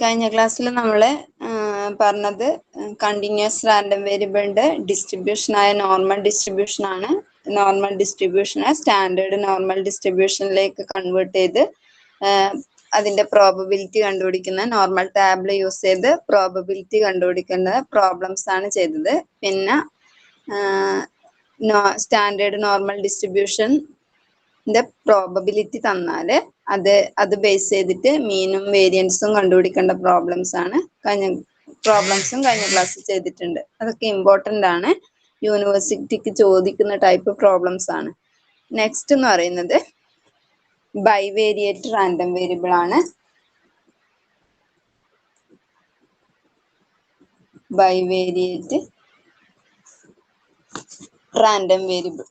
കഴിഞ്ഞ ക്ലാസ്സിൽ നമ്മൾ പറഞ്ഞത് കണ്ടിന്യൂസ് റാൻഡം വേരിയബിളിന്റെ ഡിസ്ട്രിബ്യൂഷനായ നോർമൽ ഡിസ്ട്രിബ്യൂഷൻ ആണ്. നോർമൽ ഡിസ്ട്രിബ്യൂഷനെ സ്റ്റാൻഡേർഡ് നോർമൽ ഡിസ്ട്രിബ്യൂഷനിലേക്ക് കൺവേർട്ട് ചെയ്ത് അതിന്റെ പ്രോബബിലിറ്റി കണ്ടുപിടിക്കുന്ന നോർമൽ ടാബിൾ യൂസ് ചെയ്ത് പ്രോബബിലിറ്റി കണ്ടുപിടിക്കുന്ന പ്രോബ്ലംസ് ആണ് ചെയ്തത്. പിന്നെ സ്റ്റാൻഡേർഡ് നോർമൽ ഡിസ്ട്രിബ്യൂഷൻ പ്രോബബിലിറ്റി തന്നാല് അത് ബേസ് ചെയ്തിട്ട് മീനും വേരിയൻസും കണ്ടുപിടിക്കേണ്ട കഴിഞ്ഞ ക്ലാസ്സിൽ ചെയ്തിട്ടുണ്ട്. അതൊക്കെ ഇമ്പോർട്ടന്റ് ആണ്, യൂണിവേഴ്സിറ്റിക്ക് ചോദിക്കുന്ന ടൈപ്പ് പ്രോബ്ലംസ് ആണ്. നെക്സ്റ്റ് എന്ന് പറയുന്നത് ബൈവേരിയേറ്റ് റാൻഡം വേരിയബിൾ ആണ്. Bivariate random variable,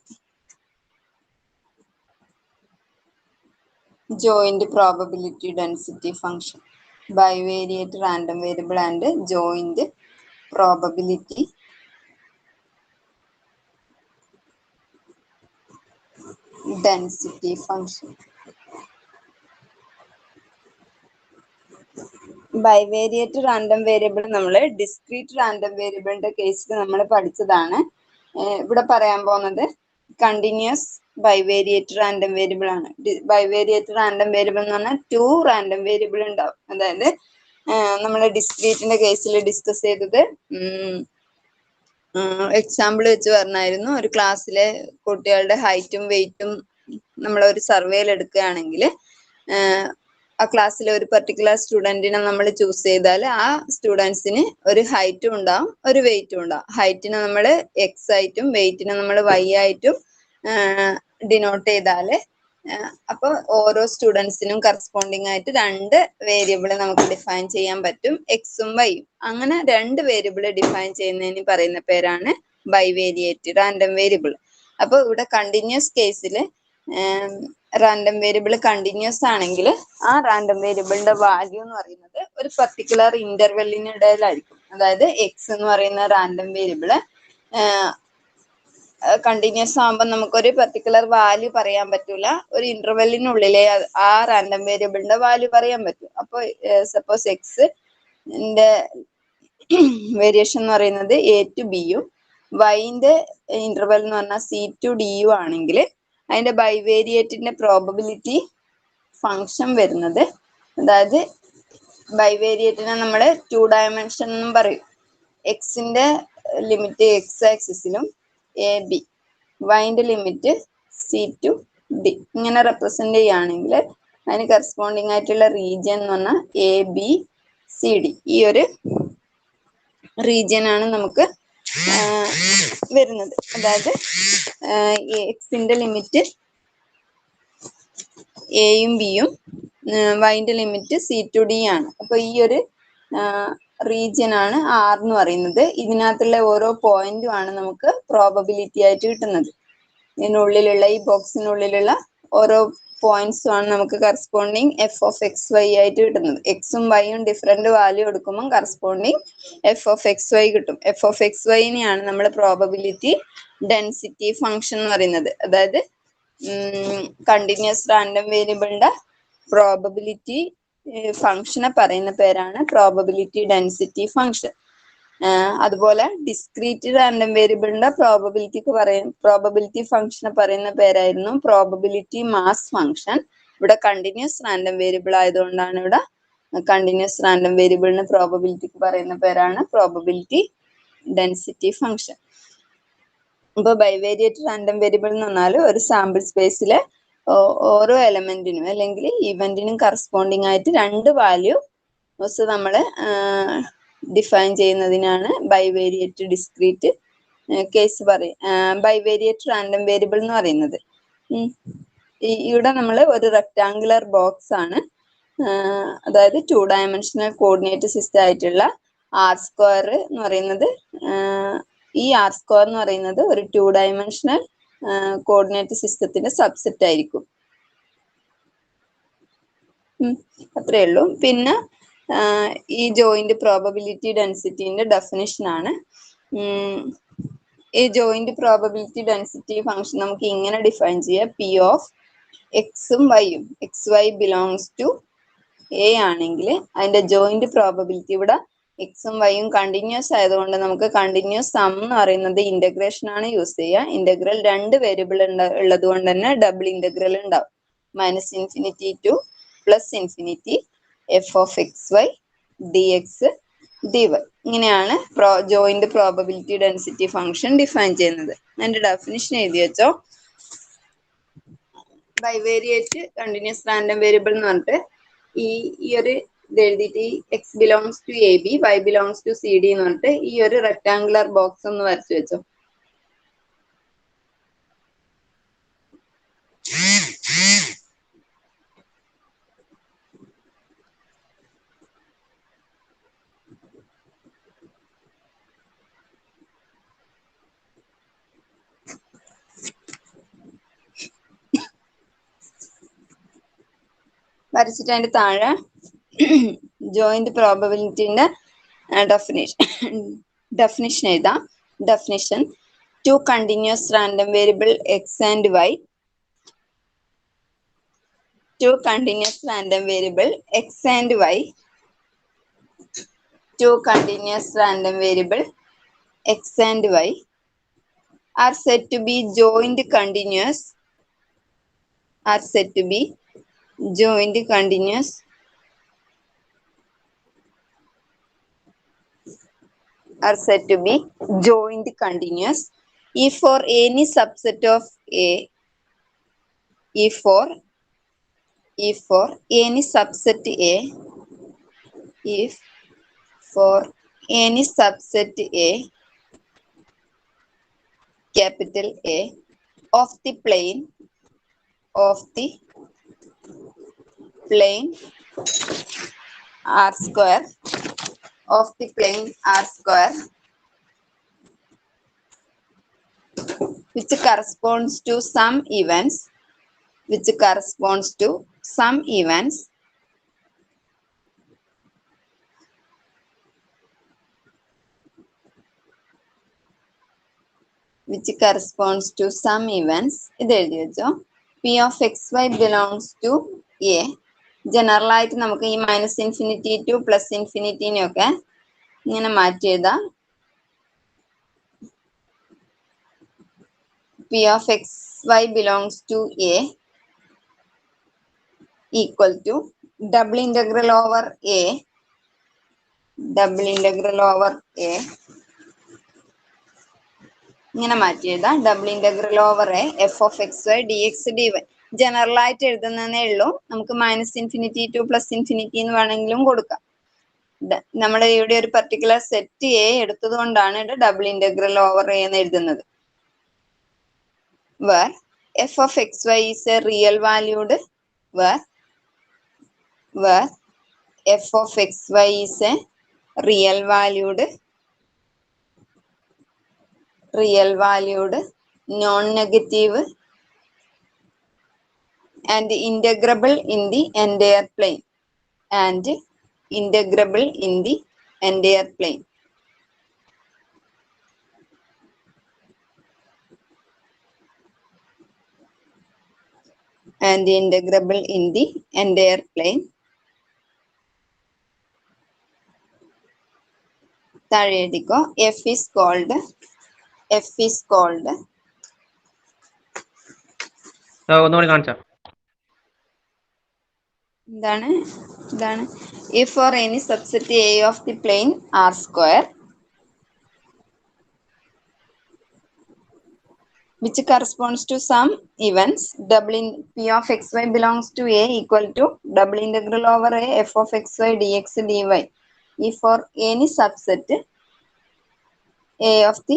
joint probability density function, bivariate random variable and joint probability density function. Bivariate random variable നമ്മൾ ഡിസ്ക്രീറ്റ് റാൻഡം വേരിയബിളിന്റെ കേസിൽ നമ്മൾ പഠിച്ചതാണ്. ഇവിടെ പറയാൻ പോകുന്നത് കണ്ടിന്യൂസ് ബൈവേരിയേറ്റ് റാൻഡം വേരിയബിൾ ആണ്. ബൈവേരിയേറ്റ് റാൻഡം വേരിയബിൾ എന്ന് പറഞ്ഞാൽ 2 റാൻഡം വേരിയബിൾ ഉണ്ടാവും. അതായത് നമ്മൾ ഡിസ്ക്രീറ്റിന്റെ കേസിൽ ഡിസ്കസ് ചെയ്തത് എക്സാമ്പിൾ വെച്ച് പറഞ്ഞായിരുന്നു. ഒരു ക്ലാസ്സിലെ കുട്ടികളുടെ ഹൈറ്റും വെയിറ്റും നമ്മൾ ഒരു സർവേയിൽ എടുക്കുകയാണെങ്കിൽ ആ ക്ലാസ്സിലെ ഒരു പർട്ടിക്കുലർ സ്റ്റുഡൻറ്റിനെ നമ്മൾ ചൂസ് ചെയ്താൽ ആ സ്റ്റുഡൻസിന് ഒരു ഹൈറ്റും ഉണ്ടാവും, ഒരു വെയിറ്റും ഉണ്ടാവും. ഹൈറ്റിനെ നമ്മൾ എക്സ് ആയിട്ടും വെയിറ്റിനെ നമ്മൾ വൈ ആയിട്ടും ഡിനോട്ട് ചെയ്താൽ അപ്പോൾ ഓരോ സ്റ്റുഡൻസിനും കറസ്പോണ്ടിങ് ആയിട്ട് 2 വേരിയബിൾ നമുക്ക് ഡിഫൈൻ ചെയ്യാൻ പറ്റും, എക്സും വൈയും. അങ്ങനെ 2 വേരിയബിൾ ഡിഫൈൻ ചെയ്യുന്നതിന് പറയുന്ന പേരാണ് ബൈവേരിയേറ്റ് റാൻഡം വേരിയബിൾ. അപ്പോൾ ഇവിടെ കണ്ടിന്യൂസ് കേസിൽ റാൻഡം വേരിയബിൾ കണ്ടിന്യൂസ് ആണെങ്കിൽ ആ റാൻഡം വേരിയബിളിന്റെ വാല്യൂ എന്ന് പറയുന്നത് ഒരു പർട്ടിക്കുലർ ഇന്റർവെല്ലിനിടയിലായിരിക്കും. അതായത് എക്സ് എന്ന് പറയുന്ന റാൻഡം വേരിയബിള് കണ്ടിന്യൂസ് ആകുമ്പോൾ നമുക്കൊരു പർട്ടിക്കുലർ വാല്യൂ പറയാൻ പറ്റൂല, ഒരു ഇന്റർവെല്ലിനുള്ളിലെ ആ റാൻഡം വേരിയബിളിന്റെ വാല്യൂ പറയാൻ പറ്റും. അപ്പോൾ സപ്പോസ് എക്സിന്റെ വേരിയേഷൻ എന്ന് പറയുന്നത് എ ടു ബിയും വൈന്റെ ഇന്റർവെൽ എന്ന് പറഞ്ഞാൽ സി ടു ഡിയും ആണെങ്കിൽ അതിന്റെ ബൈവേരിയേറ്റിന്റെ പ്രോബബിലിറ്റി ഫങ്ഷൻ വരുന്നത്, അതായത് ബൈവേരിയേറ്റിനെ നമ്മൾ 2 ഡയമെൻഷൻ എന്നും പറയും. എക്സിന്റെ ലിമിറ്റ് എക്സ് ആക്സിസിലും എ ബി, വൈന്റെ ലിമിറ്റ് സി ടു ഡി ഇങ്ങനെ റെപ്രസെന്റ് ചെയ്യുകയാണെങ്കിൽ അതിന് കറസ്പോണ്ടിങ് ആയിട്ടുള്ള റീജിയൻ എന്ന് പറഞ്ഞാൽ എ ബി സി ഡി. ഈ ഒരു റീജിയൻ ആണ് നമുക്ക് വരുന്നത്. അതായത് എക്സിന്റെ ലിമിറ്റ് എയും ബിയും വൈന്റെ ലിമിറ്റ് സി ടു ഡി ആണ്. അപ്പൊ ഈ ഒരു റീജിയൻ ആണ് ആർ എന്ന് പറയുന്നത്. ഇതിനകത്തുള്ള ഓരോ പോയിന്റും ആണ് നമുക്ക് പ്രോബബിലിറ്റി ആയിട്ട് കിട്ടുന്നത്. ഇതിനുള്ളിലുള്ള ഈ ബോക്സിനുള്ളിലുള്ള ഓരോ പോയിന്റ്സും ആണ് നമുക്ക് corresponding f of X y ആയിട്ട് കിട്ടുന്നത്. എക്സും വൈയും ഡിഫറെന്റ് വാല്യൂ എടുക്കുമ്പോൾ corresponding f of X y കിട്ടും. എഫ് ഓഫ് എക്സ് വൈനെയാണ് നമ്മൾ പ്രോബബിലിറ്റി ഡെൻസിറ്റി ഫംഗ്ഷൻ എന്ന് പറയുന്നത്. അതായത് കണ്ടിന്യൂസ് റാൻഡം വേരിയബിളിന്റെ പ്രോബബിലിറ്റി ഫംഗ്ഷനെ പറയുന്ന പേരാണ് പ്രോബബിലിറ്റി ഡെൻസിറ്റി ഫംഗ്ഷൻ. അതുപോലെ ഡിസ്ക്രീറ്റ് റാൻഡം വേരിയബിളിന്റെ പ്രോബബിലിറ്റി ഫംഗ്ഷനെ പറയുന്ന പേരായിരുന്നു പ്രോബബിലിറ്റി മാസ് ഫംഗ്ഷൻ. ഇവിടെ കണ്ടിന്യൂസ് റാൻഡം വേരിയബിൾ ആയതുകൊണ്ടാണ് ഇവിടെ കണ്ടിന്യൂസ് റാൻഡം വേരിയബിളിന് പ്രോബബിലിറ്റിക്ക് പറയുന്ന പേരാണ് പ്രോബബിലിറ്റി ഡെൻസിറ്റി ഫംഗ്ഷൻ. ഇപ്പൊ ബൈവേരിയേറ്റ് റാൻഡം വേരിയബിൾ എന്ന് പറഞ്ഞാൽ ഒരു സാമ്പിൾ സ്പേസിലെ ഓരോ എലമെന്റിനും അല്ലെങ്കിൽ ഇവന്റിനും കറസ്പോണ്ടിങ് ആയിട്ട് 2 വാല്യൂസ് നമ്മൾ ഡിഫൈൻ ചെയ്യുന്നതിനാണ് bivariate discrete case bivariate random variable എന്ന് പറയുന്നത്. ഇവിടെ നമ്മൾ ഒരു റെക്ടാങ്കുലർ ബോക്സ് ആണ്, അതായത് 2 ഡയമെൻഷണൽ കോർഡിനേറ്റ് സിസ്റ്റം ആയിട്ടുള്ള ആർ സ്ക്വയർ എന്ന് പറയുന്നത്. ഈ ആർ സ്ക്വയർ എന്ന് പറയുന്നത് ഒരു 2 ഡയമെൻഷണൽ കോർഡിനേറ്റ് സിസ്റ്റത്തിന്റെ സബ്സെറ്റ് ആയിരിക്കും. അത്രേ ഉള്ളൂ. പിന്നെ ഈ ജോയിന്റ് പ്രോബബിലിറ്റി ഡെൻസിറ്റിന്റെ ഡെഫിനിഷൻ ആണ്. ഈ ജോയിന്റ് പ്രോബബിലിറ്റി ഡെൻസിറ്റി ഫംഗ്ഷൻ നമുക്ക് ഇങ്ങനെ ഡിഫൈൻ ചെയ്യാം: പി ഓഫ് എക്സും വൈയും, X Y belongs to A ആണെങ്കിൽ അതിന്റെ ജോയിന്റ് പ്രോബബിലിറ്റി ഇവിടെ എക്സും വൈയും കണ്ടിന്യൂസ് ആയതുകൊണ്ട് നമുക്ക് കണ്ടിന്യൂസ് സം എന്ന് പറയുന്നത് ഇന്റഗ്രേഷൻ ആണ് യൂസ് ചെയ്യുക. ഇന്റഗ്രൽ രണ്ട് വേരിയബിൾ ഉള്ളത് കൊണ്ട് തന്നെ ഡബിൾ ഇന്റഗ്രൽ ഉണ്ടാവും. -∞ to +∞ f(x(y) dx dy. ഇങ്ങനെയാണ് joint probability density function define ചെയ്യുന്നത്. അതിന്റെ ഡെഫിനിഷൻ എഴുതി വെച്ചോ. ബൈവേരിയേറ്റ് കണ്ടിന്യൂസ് റാൻഡം വേരിയബിൾ എന്ന് പറഞ്ഞിട്ട് ഈ ഒരു ഇത് എഴുതിയിട്ട് x belongs to a b, y belongs to c d എന്ന് പറഞ്ഞിട്ട് ഈ ഒരു റെക്ടാങ്കുലർ ബോക്സ് ഒന്ന് വരച്ചു വെച്ചോ. വരച്ചിട്ട് അതിന്റെ താഴെ ജോയിന്റ് പ്രോബബിലിറ്റിന്റെ ഡെഫിനിഷൻ എഴുതാം. Definition: two continuous random variable x and y, two continuous random variable x and y, two continuous random variable x and y are said to be joint continuous, are said to be joint continuous are said to be joint continuous if for any subset of A, if for any subset A, if for any subset A, capital A, of the plane R square, of the plane R square, which corresponds to some events, which corresponds to some events which corresponds to some events. ഇത് എഴുതി വെച്ചോ. P of xy belongs to A. General ആയിട്ട് നമുക്ക് ഈ -∞ to +∞ ഒക്കെ ഇങ്ങനെ മാറ്റി എഴുതാം. P of xy belongs to A equal to double integral over A, double integral over A, ഇങ്ങനെ മാറ്റി എഴുതാം. Double integral over A F of X Y D X D y. General ആയിട്ട് എഴുതുന്നതേ ഉള്ളൂ. നമുക്ക് -∞ to +∞ എന്ന് വേണമെങ്കിലും കൊടുക്കാം. നമ്മൾ ഇവിടെ ഒരു പർട്ടിക്കുലർ സെറ്റ് എ എടുത്തത് കൊണ്ടാണ് ഇവിടെ ഡബിൾ ഇന്റഗ്രൽ ഓവർ എ എന്ന് എഴുതുന്നത്. where f of xy is a real valued, where f of xy is a real valued non-negative and integrable in the entire plane, and integrable in the entire plane. And integrable in the entire plane. താഴെ എഴുതിക്കോ. F is called ഒന്നുകൂടി കാണിച്ചാ. ഇതാണ് if for any subset A of the plane R square which corresponds to some events, doubling P of xy belongs to A equal to double integral over A f of xy dx dy. If for any subset A of the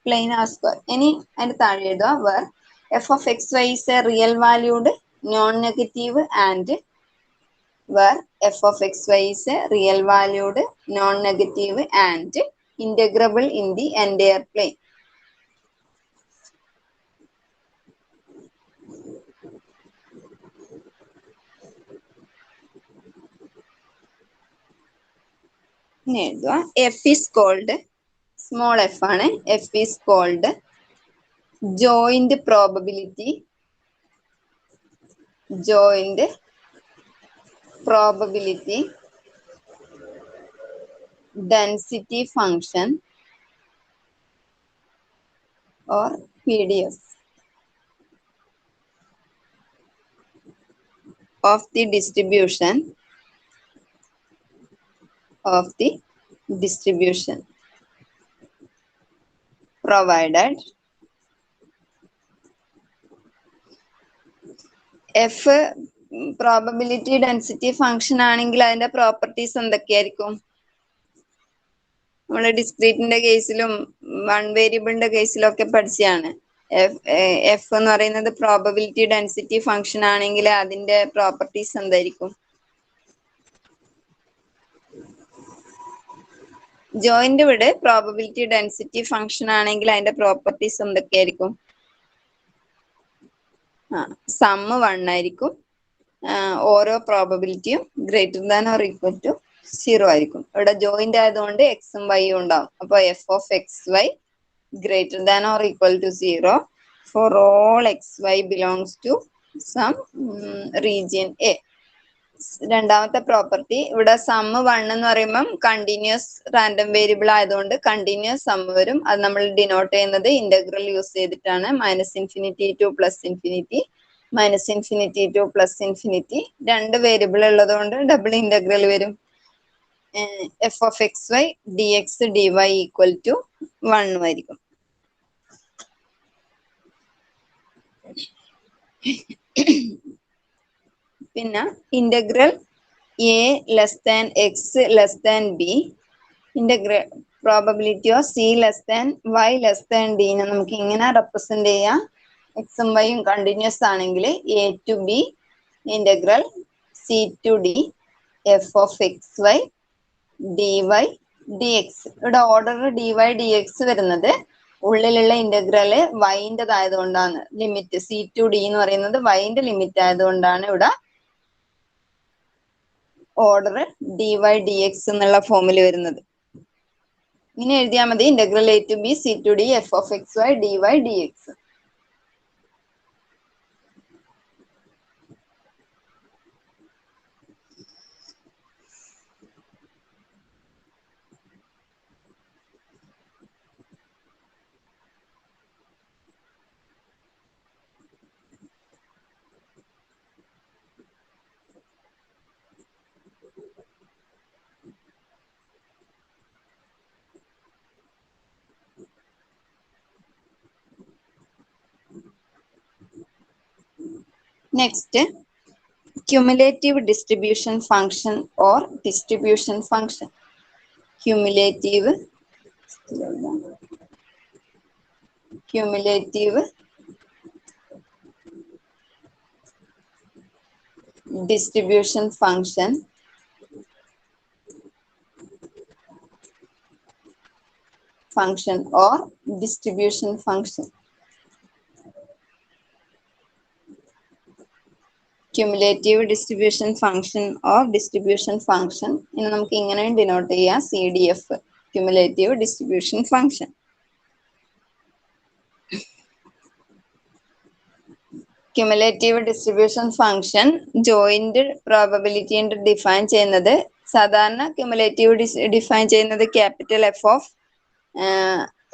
plane R square, any and താഴെ എഴുതുക where f of xy is a real valued non-negative and where f of xy is a real valued non-negative and integrable in the entire plane. F is called, small f ആണ്, f is called joint probability density function or PDF of the distribution provided F probability density function ആണെങ്കിൽ അതിന്റെ properties എന്തൊക്കെയായിരിക്കും? നമ്മള് ഡിസ്ക്രീറ്റിന്റെ കേസിലും one വേരിയബിളിന്റെ കേസിലും ഒക്കെ പഠിച്ചതാണ്. എഫ് എന്ന് പറയുന്നത് പ്രോബബിലിറ്റി ഡെൻസിറ്റി ഫംഗ്ഷൻ ആണെങ്കിൽ അതിന്റെ പ്രോപ്പർട്ടീസ് എന്തായിരിക്കും? ജോയിന്റ് വിട് പ്രോബബിലിറ്റി ഡെൻസിറ്റി ഫംഗ്ഷൻ ആണെങ്കിൽ അതിന്റെ പ്രോപ്പർട്ടീസ് എന്തൊക്കെയായിരിക്കും? സമ്മ് 1 ആയിരിക്കും. ഓരോ പ്രോബബിലിറ്റിയും greater than or equal to 0 ആയിരിക്കും. ഇവിടെ ജോയിന്റ് ആയതുകൊണ്ട് എക്സും വൈയും ഉണ്ടാവും. അപ്പൊ f of X Y greater than or equal to 0 for all x Y belongs to some region A. രണ്ടാമത്തെ പ്രോപ്പർട്ടി, ഇവിടെ സമ്മ് 1 എന്ന് പറയുമ്പം കണ്ടിന്യൂസ് റാൻഡം വേരിയബിൾ ആയതുകൊണ്ട് കണ്ടിന്യൂസ് സമ്മ് വരും. അത് നമ്മൾ ഡിനോട്ട് ചെയ്യുന്നത് ഇന്റഗ്രൽ യൂസ് ചെയ്തിട്ടാണ്. -∞ ടു +∞, -∞ ടു +∞. രണ്ട് വേരിയബിൾ ഉള്ളത് കൊണ്ട് ഡബിൾ ഇന്റഗ്രൽ വരും. F of X Y D X D y equal to 1 ആയിരിക്കും. പിന്നെ integral a less than x less than b, integral probability of c less than y less than d നെ നമുക്ക് ഇങ്ങനെ represent ചെയ്യാം. എക്സും വൈയും continuous ആണെങ്കിൽ a to B integral C to D F of X Y D Y D x. ഇവിടെ order d Y D x വരുന്നത് ഉള്ളിലുള്ള ഇന്റഗ്രല് വൈൻ്റെതായതുകൊണ്ടാണ്. ലിമിറ്റ് സി ടു ഡി എന്ന് പറയുന്നത് വൈൻ്റെ ലിമിറ്റ് ആയതുകൊണ്ടാണ് ഇവിടെ order d Y D x എന്നുള്ള ഫോമിൽ വരുന്നത്. ഇങ്ങനെ എഴുതിയാൽ മതി, integral A to B C to D F of X Y D Y D x. Next, cumulative distribution function or distribution function. Cumulative distribution function or distribution function. Cumulative distribution function or distribution function ഇനി നമുക്ക് ഇങ്ങനെ denote ചെയ്യാം, CDF, cumulative distribution function. Cumulative distribution function joint probability define ചെയ്യുന്നത്, സാധാരണ cumulative define ചെയ്യുന്നത് capital F of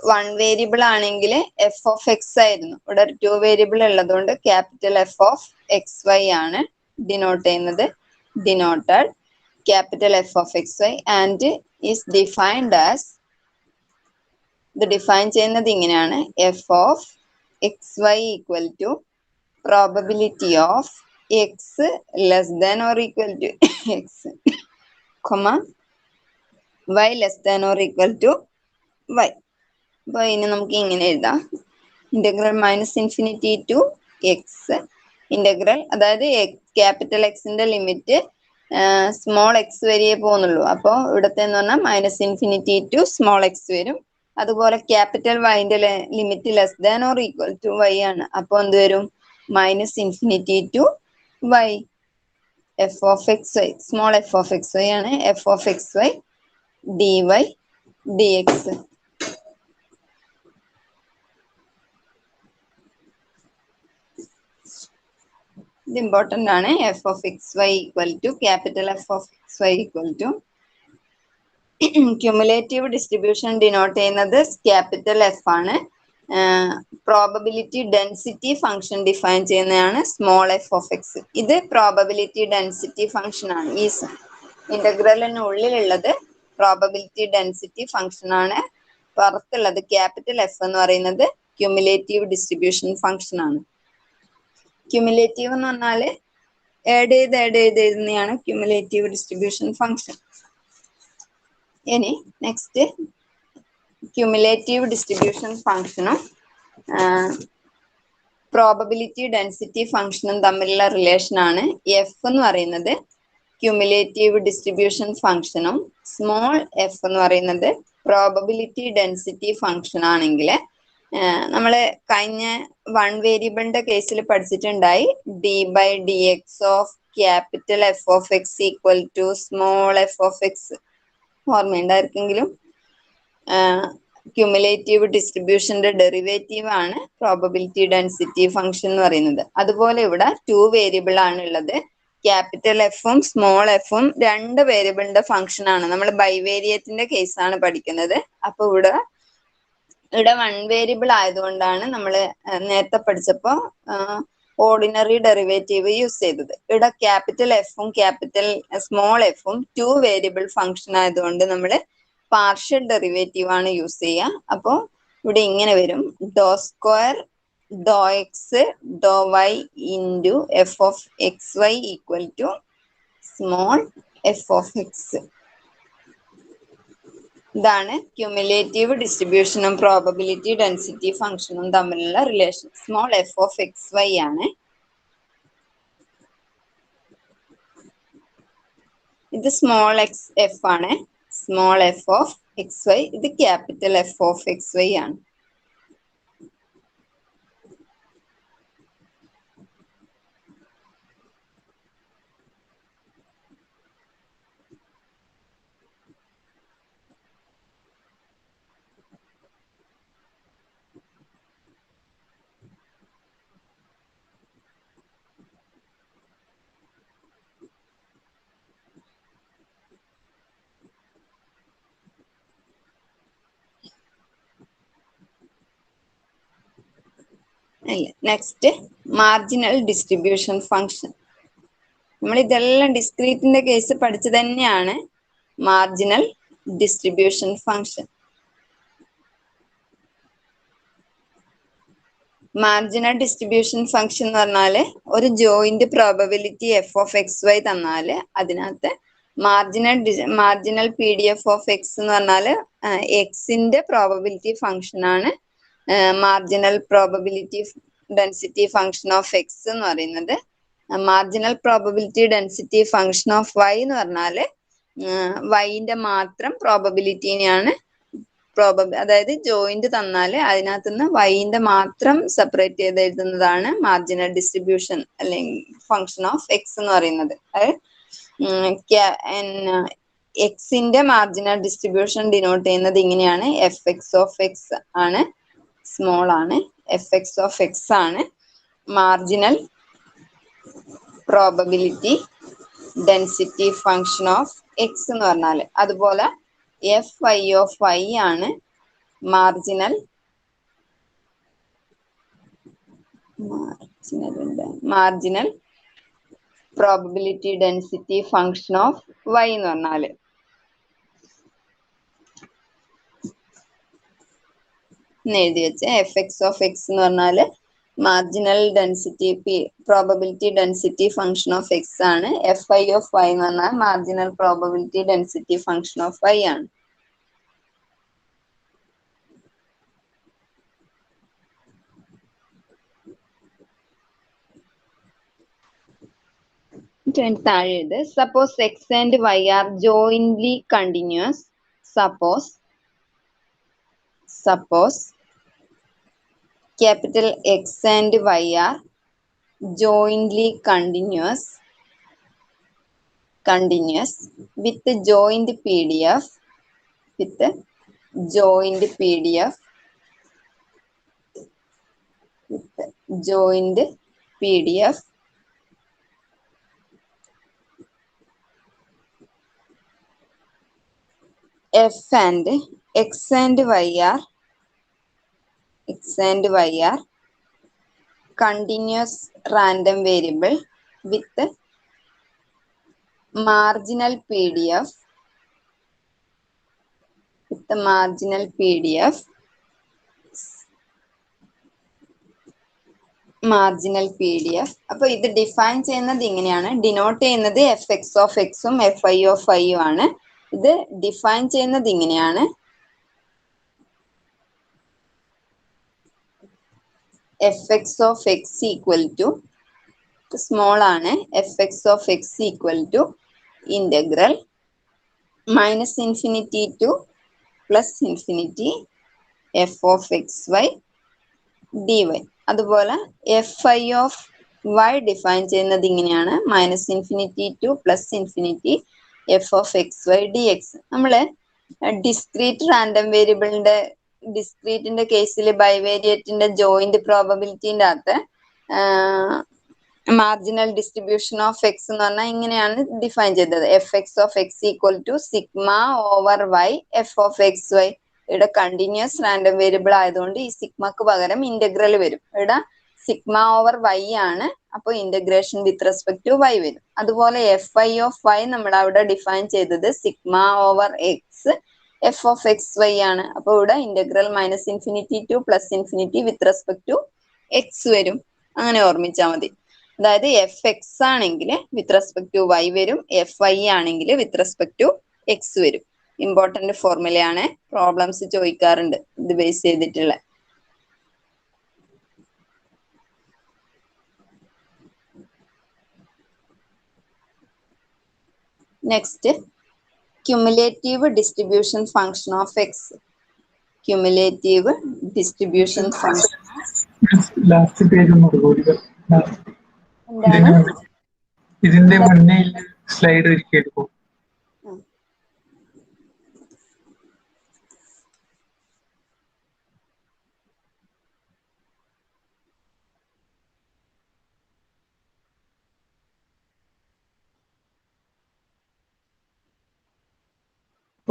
one variable ആണെങ്കിൽ f of x ആയിരുന്നു. ഇവിടെ 2 വേരിയബിൾ ഉള്ളതുകൊണ്ട് capital F of X Y ആണ് ഡിനോട്ട് ചെയ്യുന്നത്. Denoted capital F of X y and is defined as, ഇത് ഡിഫൈൻ ചെയ്യുന്നത് ഇങ്ങനെയാണ്, f of X Y equal to probability of X less than or equal to X, Y less than or equal to Y. അപ്പൊ ഇനി നമുക്ക് ഇങ്ങനെ എഴുതാം, integral -∞ to X integral, അതായത് capital എക്സിന്റെ ലിമിറ്റ് സ്മോൾ എക്സ് വരെയേ പോകുന്നുള്ളൂ. അപ്പോൾ ഇവിടത്തെ എന്ന് പറഞ്ഞാൽ -∞ ടു സ്മോൾ എക്സ് വരും. അതുപോലെ ക്യാപിറ്റൽ വൈന്റെ limit less than or equal to y ആണ്. അപ്പോൾ എന്ത് വരും? -∞ To Y F of X y, small F of X Y ആണ് f of X Y D Y D x. ഇത് ഇമ്പോർട്ടൻ്റ് ആണ്. F of X Y equal to capital F of X Y equal to cumulative distribution denote ചെയ്യുന്നത് capital f ആണ്. Probability density function define ചെയ്യുന്നതാണ് small F of X. ഇത് probability density function ആണ്. ഈ ഇന്റഗ്രലിനുള്ളിലുള്ളത് probability density function ആണ്. പുറത്തുള്ളത് capital F എന്ന് പറയുന്നത് cumulative distribution function ആണ്. ക്യുമുലേറ്റീവ് എന്ന് പറഞ്ഞാല് ആഡ് ചെയ്ത് എഴുതുന്നതാണ് ക്യുമുലേറ്റീവ് ഡിസ്ട്രിബ്യൂഷൻ ഫംഗ്ഷൻ. ഇനി നെക്സ്റ്റ് ക്യുമുലേറ്റീവ് ഡിസ്ട്രിബ്യൂഷൻ ഫംഗ്ഷനും പ്രോബബിലിറ്റി ഡെൻസിറ്റി ഫംഗ്ഷനും തമ്മിലുള്ള റിലേഷൻ ആണ്. എഫ് എന്ന് പറയുന്നത് ക്യുമുലേറ്റീവ് ഡിസ്ട്രിബ്യൂഷൻ ഫംഗ്ഷനും സ്മോൾ എഫ് എന്ന് പറയുന്നത് പ്രോബബിലിറ്റി ഡെൻസിറ്റി ഫംഗ്ഷൻ ആണെങ്കിൽ നമ്മൾ കഴിഞ്ഞ വൺ വേരിയബിളിന്റെ കേസിൽ പഠിച്ചിട്ടുണ്ടായി d by d x of capital F of X equal to small F of x. ഓർമ്മയുണ്ടായിരിക്കെങ്കിലും ക്യുമുലേറ്റീവ് ഡിസ്ട്രിബ്യൂഷന്റെ ഡെറിവേറ്റീവ് ആണ് പ്രോബബിലിറ്റി ഡെൻസിറ്റി ഫംഗ്ഷൻ എന്ന് പറയുന്നത്. അതുപോലെ ഇവിടെ 2 വേരിയബിൾ ആണ് ഉള്ളത്. ക്യാപിറ്റൽ എഫും സ്മോൾ എഫും 2 വേരിയബിളിന്റെ ഫംഗ്ഷൻ ആണ്. നമ്മൾ ബൈവേരിയത്തിന്റെ കേസാണ് പഠിക്കുന്നത്. അപ്പൊ ഇവിടെ 1 വേരിയബിൾ ആയതുകൊണ്ടാണ് നമ്മൾ നേരത്തെ പഠിച്ചപ്പോ ഓർഡിനറി ഡെറിവേറ്റീവ് യൂസ് ചെയ്തത്. ഇവിടെ ക്യാപിറ്റൽ എഫും ക്യാപിറ്റൽ സ്മോൾ എഫും 2 വേരിയബിൾ ഫംഗ്ഷൻ ആയതുകൊണ്ട് നമ്മൾ പാർഷ്യൽ ഡെറിവേറ്റീവ് ആണ് യൂസ് ചെയ്യുക. അപ്പോൾ ഇവിടെ ഇങ്ങനെ വരും: ഡോ സ്ക്വയർ ഡോ എക്സ് ഡോ y into f of X Y equal to small F of x. ഇതാണ് ക്യുമുലേറ്റീവ് ഡിസ്ട്രിബ്യൂഷനും പ്രോബബിലിറ്റി ഡെൻസിറ്റി ഫംഗ്ഷനും തമ്മിലുള്ള relation. Small F of X Y ആണ്. ഇത് സ്മോൾ എക്സ് എഫ് ആണ്. Small F of X y. ഇത് capital F of X Y ആണ്. Next marginal distribution function. നമ്മൾ ഇതെല്ലാം ഡിസ്ക്രീറ്റിന്റെ കേസ് പഠിച്ചു തന്നെയാണ്. Marginal distribution function. Marginal distribution function എന്ന് പറഞ്ഞാല് ഒരു joint probability F of X Y തന്നാല് അതിനകത്ത് marginal P D F of X എന്ന് പറഞ്ഞാല് എക്സിന്റെ പ്രോബബിലിറ്റി ഫംഗ്ഷൻ ആണ്. Marginal probability density function of X എന്ന് പറയുന്നത്. Marginal probability density function of Y എന്ന് പറഞ്ഞാല് വൈന്റെ മാത്രം പ്രോബബിലിറ്റിനെയാണ് അതായത് ജോയിന്റ് തന്നാല് അതിനകത്തുനിന്ന് വൈന്റെ മാത്രം സെപ്പറേറ്റ് ചെയ്ത് എഴുതുന്നതാണ് മാർജിനൽ ഡിസ്ട്രിബ്യൂഷൻ അല്ലെങ്കിൽ ഫംഗ്ഷൻ ഓഫ് എക്സ് എന്ന് പറയുന്നത്. എക്സിന്റെ മാർജിനൽ ഡിസ്ട്രിബ്യൂഷൻ ഡിനോട്ട് ചെയ്യുന്നത് ഇങ്ങനെയാണ്. എഫ് എക്സ് ഓഫ് എക്സ് ആണ്. സ്മോൾ ആണ്. എഫ് എക്സ് ഓഫ് എക്സ് ആണ് marginal probability density function of X എന്ന് പറഞ്ഞാല്. അതുപോലെ എഫ് ഐ ഓഫ് വൈ ആണ് marginal probability density function of Y എന്ന് പറഞ്ഞാല്. എഴുതി വെച്ച എഫ് എക്സ് ഓഫ് എക്സ് എന്ന് പറഞ്ഞാല് marginal density probability density function of X ആണ്. എഫ് ഐ ഓഫ് വൈ എന്ന് പറഞ്ഞാൽ marginal probability density function of Y ആണ്. താഴെ എഴുത്: suppose x and Y are jointly continuous. Suppose capital X and Y are jointly continuous with joint PDF f and x and y are continuous random variable with marginal PDF അപ്പോൾ ഇത് define ചെയ്യുന്നത് ഇങ്ങനെയാണ്. Denote ചെയ്യുന്നത് f X of എക്സും f I of ഐയും ആണ്. ഇത് define ചെയ്യുന്നത് ഇങ്ങനെയാണ്. F X of X equal to small ആണ്. F X of X equal to integral minus infinity to plus infinity f of X Y D y. അതുപോലെ F I of y define ചെയ്യുന്നത് ഇങ്ങനെയാണ്. Minus infinity to plus infinity f of X Y D x. നമ്മള് discrete random വേരിയബിളിന്റെ ഡിസ്ക്രീറ്റിന്റെ കേസിൽ ബൈവേരിയറ്റിന്റെ joint പ്രോബബിലിറ്റിന്റെ അകത്ത് marginal distribution of X എന്ന് പറഞ്ഞാൽ ഇങ്ങനെയാണ് ഡിഫൈൻ ചെയ്തത്. F X of X equal to sigma over Y F of X Y. ഇവിടെ കണ്ടിന്യൂസ് റാൻഡം വേരിയബിൾ ആയതുകൊണ്ട് ഈ സിഗ്മക്ക് പകരം ഇന്റഗ്രൽ വരും. ഇവിടെ സിഗ്മ ഓവർ വൈ ആണ്, അപ്പോൾ integration with respect to Y വരും. അതുപോലെ എഫ് ഐ ഓഫ് വൈ നമ്മൾ അവിടെ ഡിഫൈൻ ചെയ്തത് sigma over X F of X Y ആണ്. അപ്പോൾ ഇവിടെ integral minus infinity to plus infinity with respect to X വരും. അങ്ങനെ ഓർമ്മിച്ചാൽ മതി. അതായത് എഫ് എക്സ് ആണെങ്കിൽ വിത്ത് റെസ്പെക്ട് ടു വൈ വരും, എഫ് ഐ ആണെങ്കിൽ വിത്ത് റെസ്പെക്ട് ടു എക്സ് വരും. ഇമ്പോർട്ടന്റ് ഫോർമുലയാണ്, പ്രോബ്ലംസ് ചോദിക്കാറുണ്ട് ഇത് ബേസ് ചെയ്തിട്ടുള്ള. Next cumulative distribution function of X. Cumulative distribution function last page എന്താണ്? ഇതിന്റെ മുന്നേ സ്ലൈഡ് ഒരിക്കൽ എടുക്കും.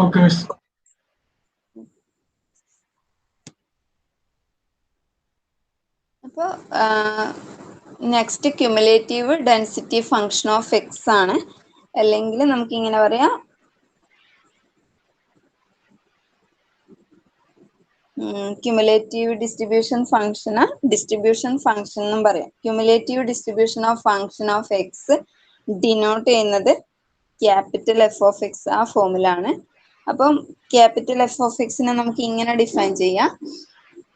Okay miss. അപ്പോൾ next cumulative density function of X ആണ്. അല്ലെങ്കിൽ നമുക്ക് ഇങ്ങനെ പറയാം, ക്യുമുലേറ്റീവ് ഡിസ്ട്രിബ്യൂഷൻ ഫംഗ്ഷന് ഡിസ്ട്രിബ്യൂഷൻ ഫംഗ്ഷൻ എന്നും പറയാം. Cumulative distribution of function of X denote ചെയ്യുന്നത് ക്യാപിറ്റൽ എഫ് ഓഫ് എക്സ്, ആ ഫോമിലാണ്. അപ്പം ക്യാപിറ്റൽ എഫ് ഓഫ് എക്സിനെ നമുക്ക് ഇങ്ങനെ ഡിഫൈൻ ചെയ്യാം,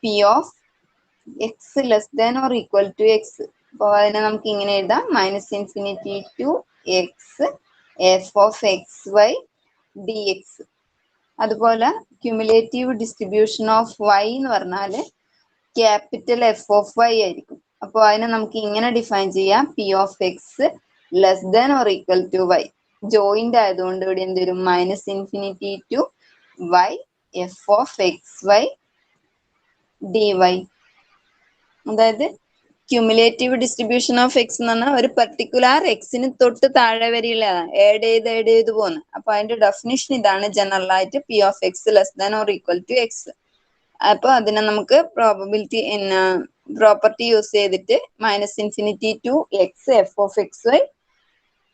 P of X less than or equal to X. അപ്പോൾ അതിനെ നമുക്ക് ഇങ്ങനെ എഴുതാം, minus infinity to X F of X Y D X. അതുപോലെ ക്യുമുലേറ്റീവ് ഡിസ്ട്രിബ്യൂഷൻ ഓഫ് വൈ എന്ന് പറഞ്ഞാൽ ക്യാപിറ്റൽ എഫ് ഓഫ് വൈ ആയിരിക്കും. അപ്പോൾ അതിനെ നമുക്ക് ഇങ്ങനെ ഡിഫൈൻ ചെയ്യാം, P of X less than or equal to Y. Joint ആയതുകൊണ്ട് ഇവിടെ എന്ത് വരും, minus infinity to Y F of X Y D Y. അതായത് ക്യുമുലേറ്റീവ് ഡിസ്ട്രിബ്യൂഷൻ ഓഫ് എക്സ് എന്ന് പറഞ്ഞാൽ ഒരു പെർട്ടിക്കുലർ എക്സിന് തൊട്ട് താഴെ വരെയുള്ളതാണ്, ആഡ് ചെയ്ത് പോകുന്നത്. അപ്പൊ അതിന്റെ ഡെഫിനിഷൻ ഇതാണ് ജനറൽ ആയിട്ട്, p of X less than or equal to x. അപ്പൊ അതിനെ നമുക്ക് പ്രോബബിലിറ്റി പ്രോപ്പർട്ടി യൂസ് ചെയ്തിട്ട് minus infinity to X F of X Y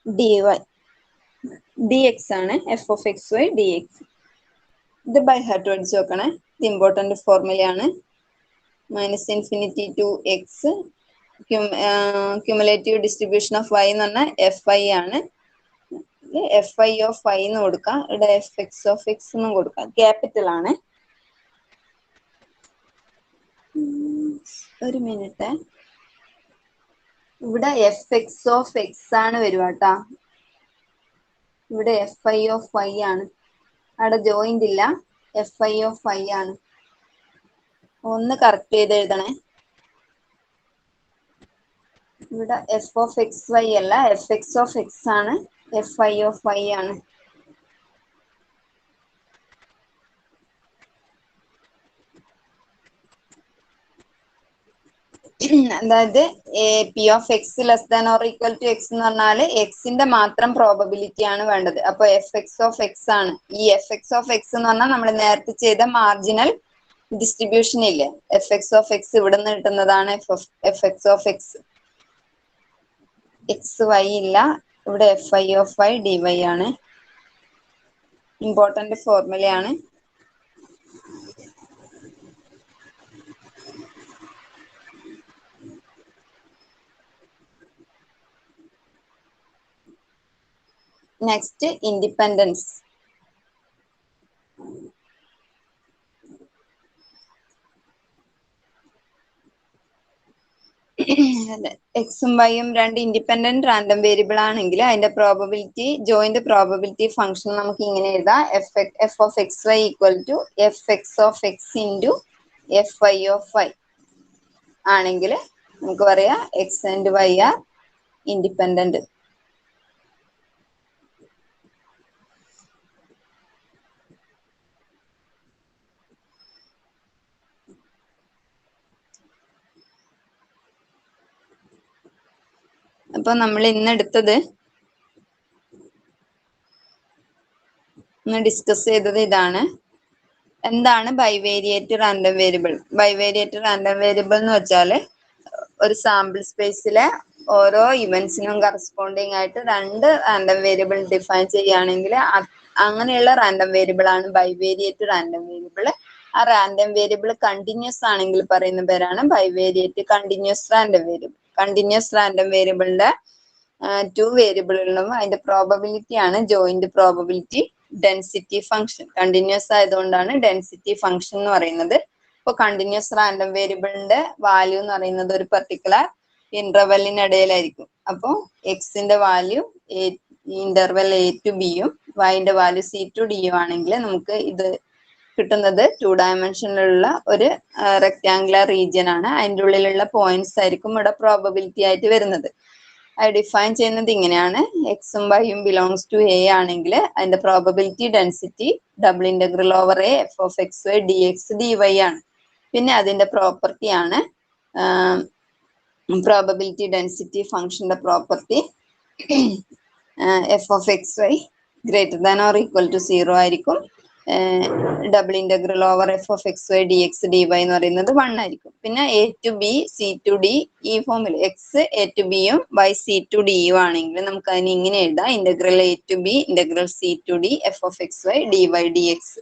D Y D X ആണ്, f of X Y D x. ഇത് by heart പഠിച്ചു നോക്കണേ, ഇത് important ഫോർമുലയാണ്. Minus infinity to x cumulative distribution of Y എന്ന് പറഞ്ഞാൽ f I ആണ്. F I of Y എന്ന് കൊടുക്കാം, ഇവിടെ എഫ് എക്സ് ഓഫ് എക്സ് എന്നും കൊടുക്കാം, ക്യാപിറ്റൽ ആണ്. ഒരു മിനിറ്റ്, ഇവിടെ എഫ് എക്സ് ഓഫ് എക്സ് ആണ് വരുക കേട്ടാ. ഇവിടെ എഫ് ഐ ഓഫ് വൈ ആണ്, അവിടെ ജോയിന്റ് ഇല്ല, എഫ് ഐ ഓഫ് വൈ ആണ്. ഒന്ന് കറക്റ്റ് ചെയ്ത് എഴുതണേ. ഇവിടെ എഫ് ഓഫ് എക്സ് വൈ അല്ല, എഫ് എക്സ് ഓഫ് എക്സ് ആണ്, എഫ് ഐ ഓഫ് വൈ ആണ്. അതായത് P of X less than or equal to X എന്ന് പറഞ്ഞാല് എക്സിന്റെ മാത്രം പ്രോബബിലിറ്റി ആണ് വേണ്ടത്. അപ്പൊ എഫ് എക്സ് ഓഫ് എക്സ് ആണ്. ഈ എഫ് എക്സ് ഓഫ് എക്സ് എന്ന് പറഞ്ഞാൽ നമ്മൾ നേരത്തെ ചെയ്ത മാർജിനൽ ഡിസ്ട്രിബ്യൂഷൻ ഇല്ലേ, എഫ് എക്സ് ഓഫ് എക്സ് ഇവിടെ നിന്ന് കിട്ടുന്നതാണ് f X of x. X y ഇല്ല, ഇവിടെ f I of y D Y ആണ്. ഇമ്പോർട്ടന്റ് ഫോർമുലയാണ്. Next independence. എക്സും വൈയും രണ്ട് ഇൻഡിപെൻഡന്റ് റാൻഡം വേരിയബിൾ ആണെങ്കിൽ അതിന്റെ പ്രോബബിലിറ്റി ജോയിന്റ് പ്രോബബിലിറ്റി ഫംഗ്ഷൻ നമുക്ക് ഇങ്ങനെ എഴുതാം. F of X Y equal to F X of X into F I of Y ആണെങ്കിൽ നമുക്ക് പറയാം X and Y are independent. അപ്പൊ നമ്മൾ ഇന്ന് ഡിസ്കസ് ചെയ്തത് ഇതാണ്. എന്താണ് bivariate random variable? Bivariate random variable എന്ന് വെച്ചാല് ഒരു സാമ്പിൾ സ്പേസിലെ ഓരോ ഇവന്റ്സിനും കറസ്പോണ്ടിങ് ആയിട്ട് രണ്ട് റാൻഡം വേരിയബിൾ ഡിഫൈൻ ചെയ്യുകയാണെങ്കിൽ അങ്ങനെയുള്ള റാൻഡം വേരിയബിൾ ആണ് ബൈവേരിയേറ്റ് റാൻഡം വേരിയബിൾ. ആ റാൻഡം വേരിയബിൾ കണ്ടിന്യൂസ് ആണെങ്കിൽ പറയുന്ന പേരാണ് bivariate continuous random variable. Continuous random വേരിയബിളിന്റെ 2 വേരിയബിളുകളും അതിന്റെ പ്രോബബിലിറ്റി ആണ് joint probability density function. Continuous ആയതുകൊണ്ടാണ് ഡെൻസിറ്റി ഫംഗ്ഷൻ എന്ന് പറയുന്നത്. ഇപ്പൊ കണ്ടിന്യൂസ് റാൻഡം വേരിയബിളിന്റെ വാല്യൂ എന്ന് പറയുന്നത് ഒരു പെർട്ടിക്കുലർ ഇന്റർവെല്ലിനിടയിലായിരിക്കും. അപ്പൊ എക്സിന്റെ വാല്യൂ ഇന്റർവെൽ എ ടു ബിയും വൈന്റെ വാല്യൂ സി ടു ഡിയും ആണെങ്കിൽ നമുക്ക് ഇത് കിട്ടുന്നത് 2 ഡയമെൻഷനിലുള്ള ഒരു റെക്ടാങ്കുലർ റീജിയൻ ആണ്. അതിൻ്റെ ഉള്ളിലുള്ള പോയിന്റ്സ് ആയിരിക്കും ഇവിടെ പ്രോബബിലിറ്റി ആയിട്ട് വരുന്നത്. അത് ഡിഫൈൻ ചെയ്യുന്നത് ഇങ്ങനെയാണ്. എക്സും വൈയും ബിലോങ്സ് ടു എ ആണെങ്കിൽ അതിന്റെ probability density double integral over A F of X Y D X D Y ആണ്. പിന്നെ അതിന്റെ പ്രോപ്പർട്ടി ആണ് പ്രോബബിലിറ്റി ഡെൻസിറ്റി ഫംഗ്ഷന്റെ property F of X Y greater than or equal to 0 ആയിരിക്കും. Double integral over F of X Y D X D Y എന്ന് പറയുന്നത് 1 ആയിരിക്കും. പിന്നെ A to B C to D ഈ ഫോമിൽ എക്സ് എ ടു ബിയും Y C to ഡിയും ആണെങ്കിൽ നമുക്ക് അതിന് ഇങ്ങനെ എഴുതാം. Integral A to B integral C to D F of X Y D Y D X.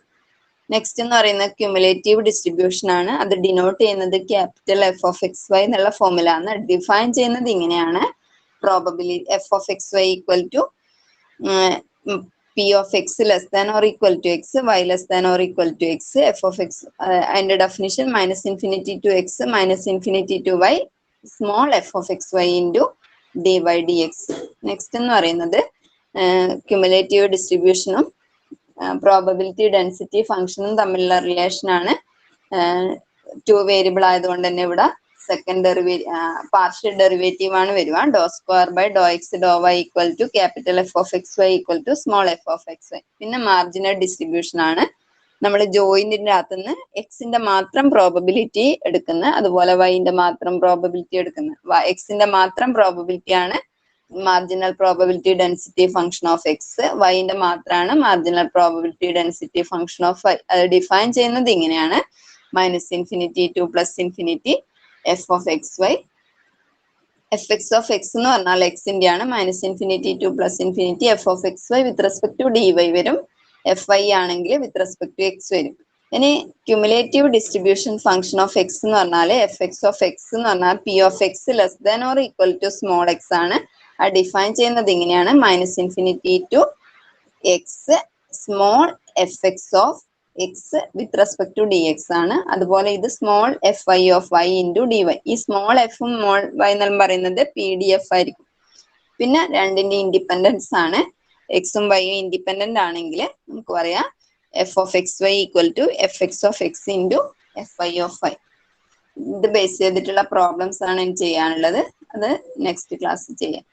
Next എന്ന് പറയുന്നത് ക്യുമുലേറ്റീവ് ഡിസ്ട്രിബ്യൂഷൻ ആണ്. അത് ഡിനോട്ട് ചെയ്യുന്നത് capital F of X Y എന്നുള്ള ഫോമിലാണ്. ഡിഫൈൻ ചെയ്യുന്നത് ഇങ്ങനെയാണ്. Probability F of X Y equal to P of X less than or equal to X Y less than or equal to X F of X അതിന്റെ definition minus infinity to X minus infinity to Y small F of X Y into D Y D X. Next എന്ന് പറയുന്നത് cumulative ഡിസ്ട്രിബ്യൂഷനും probability density ഫംഗ്ഷനും തമ്മിലുള്ള relation ആണ്. 2 variable ആയതുകൊണ്ട് തന്നെ ഇവിടെ സെക്കൻഡ് പാർഷ്യൽ ഡെറിവേറ്റീവ് ആണ് വരിക. ഡോ സ്ക്വയർ ബൈ ഡോ എക്സ് ഡോ y equal to capital F of X Y equal to small F of X y. പിന്നെ മാർജിനൽ ഡിസ്ട്രിബ്യൂഷൻ ആണ്. നമ്മൾ ജോയിന്റിന്റെ അകത്തുനിന്ന് എക്സിന്റെ മാത്രം പ്രോബബിലിറ്റി എടുക്കുന്ന, അതുപോലെ വൈന്റെ മാത്രം പ്രോബബിലിറ്റി എടുക്കുന്ന. എക്സിന്റെ മാത്രം പ്രോബബിലിറ്റി ആണ് marginal probability density function of x, വൈന്റെ മാത്രമാണ് marginal probability density function of y. അത് ഡിഫൈൻ ചെയ്യുന്നത് ഇങ്ങനെയാണ്. Minus infinity to plus infinity f of X y. F X of X എന്ന് പറഞ്ഞാൽ എക്സിന്റെ ആണ്. Minus infinity to plus infinity f of X y with respect to d y വരും. F I ആണെങ്കിൽ with respect to X വരും. ഇനി cumulative distribution function of X എന്ന് പറഞ്ഞാൽ എഫ് എക്സ് ഓഫ് എക്സ് എന്ന് പറഞ്ഞാൽ P of X less than or equal to small X ആണ്. അത് ഡിഫൈൻ ചെയ്യുന്നത് ഇങ്ങനെയാണ്. Minus infinity to X small F X of X with respect to D X ആണ്. അതുപോലെ ഇത് small F I of Y into D Y. ഈ small എഫും small Y എന്നെല്ലാം പറയുന്നത് പി ഡി എഫ് ആയിരിക്കും. പിന്നെ രണ്ടിന്റെ ഇൻഡിപെൻഡൻസ് ആണ്. എക്സും വൈയും ഇൻഡിപെൻഡന്റ് ആണെങ്കിൽ നമുക്ക് പറയാം F of X Y equal to F X of X into F I of Y. ഇത് ബേസ് ചെയ്തിട്ടുള്ള പ്രോബ്ലംസ് ആണ് എനിക്ക് ചെയ്യാനുള്ളത്. അത് നെക്സ്റ്റ് ക്ലാസ് ചെയ്യാം.